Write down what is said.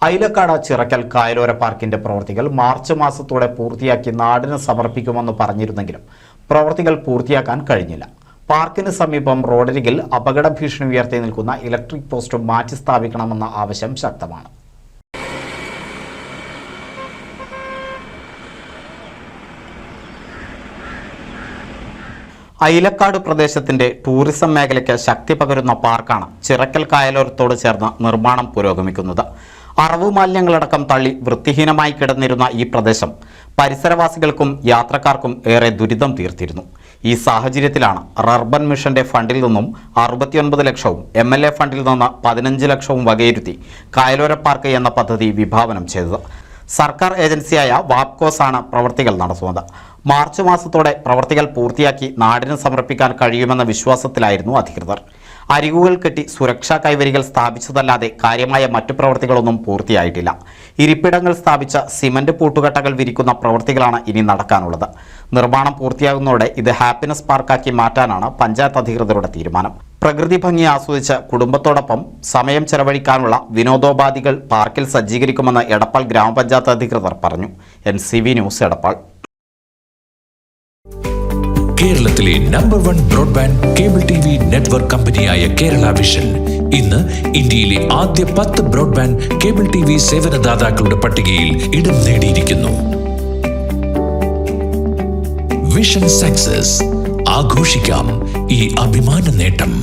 ഐലക്കാട് ചിറക്കൽ കായലോര പാർക്കിന്റെ പ്രവൃത്തികൾ മാർച്ച് മാസത്തോടെ പൂർത്തിയാക്കി നാടിന് സമർപ്പിക്കുമെന്ന് പറഞ്ഞിരുന്നെങ്കിലും പ്രവൃത്തികൾ പൂർത്തിയാക്കാൻ കഴിഞ്ഞില്ല. പാർക്കിന് സമീപം റോഡരികിൽ അപകട ഭീഷണി ഉയർത്തി നിൽക്കുന്ന ഇലക്ട്രിക് പോസ്റ്റ് മാറ്റി സ്ഥാപിക്കണമെന്ന ആവശ്യം ശക്തമാണ്. ഐലക്കാട് പ്രദേശത്തിന്റെ ടൂറിസം മേഖലയ്ക്ക് ശക്തി പകരുന്ന പാർക്കാണ് ചിറക്കൽ കായലോരത്തോട് ചേർന്ന് നിർമ്മാണം പുരോഗമിക്കുന്നത്. അറവു മാലിന്യങ്ങളടക്കം തള്ളി വൃത്തിഹീനമായി കിടന്നിരുന്ന ഈ പ്രദേശം പരിസരവാസികൾക്കും യാത്രക്കാർക്കും ഏറെ ദുരിതം തീർത്തിരുന്നു. ഈ സാഹചര്യത്തിലാണ് അർബൻ മിഷന്റെ ഫണ്ടിൽ നിന്നും 69 ലക്ഷവും MLA ഫണ്ടിൽ നിന്ന് 15 ലക്ഷവും വകയിരുത്തി കായലോര പാർക്ക് എന്ന പദ്ധതി വിഭാവനം ചെയ്തത്. സർക്കാർ ഏജൻസിയായ വാപ്കോസ് ആണ് പ്രവൃത്തികൾ നടത്തുന്നത്. മാർച്ച് മാസത്തോടെ പ്രവൃത്തികൾ പൂർത്തിയാക്കി നാടിന് സമർപ്പിക്കാൻ കഴിയുമെന്ന വിശ്വാസത്തിലായിരുന്നു അധികൃതർ. അരികുകൾ കെട്ടി സുരക്ഷാ കൈവരികൾ സ്ഥാപിച്ചതല്ലാതെ കാര്യമായ മറ്റു പ്രവൃത്തികളൊന്നും പൂർത്തിയായിട്ടില്ല. ഇരിപ്പിടങ്ങൾ സ്ഥാപിച്ച സിമന്റ് പൂട്ടുകെട്ടകൾ വിരിക്കുന്ന പ്രവൃത്തികളാണ് ഇനി നടക്കാനുള്ളത്. നിർമ്മാണം പൂർത്തിയാകുന്നതോടെ ഇത് ഹാപ്പിനെസ് പാർക്കാക്കി മാറ്റാനാണ് പഞ്ചായത്ത് അധികൃതരുടെ തീരുമാനം. പ്രകൃതി ഭംഗി ആസ്വദിച്ച് കുടുംബത്തോടൊപ്പം സമയം ചെലവഴിക്കാനുള്ള വിനോദോപാധികൾ പാർക്കിൽ സജ്ജീകരിക്കുമെന്ന് എടപ്പാൾ ഗ്രാമപഞ്ചായത്ത് അധികൃതർ പറഞ്ഞു. NCV news, Edappal. കേരളത്തിലെ number 1 broadband cable TV network കമ്പനിയായ കേരള വിഷൻ ഇന്ന് ഇന്ത്യയിലെ ആദ്യ 10 ബ്രോഡ്ബാൻഡ് കേബിൾ TV സേവനദാതാക്കളുടെ പട്ടികയിൽ ഇടം നേടിയിരിക്കുന്നു. Vision success. ആഘോഷിക്കാം ഈ അഭിമാന നേട്ടം.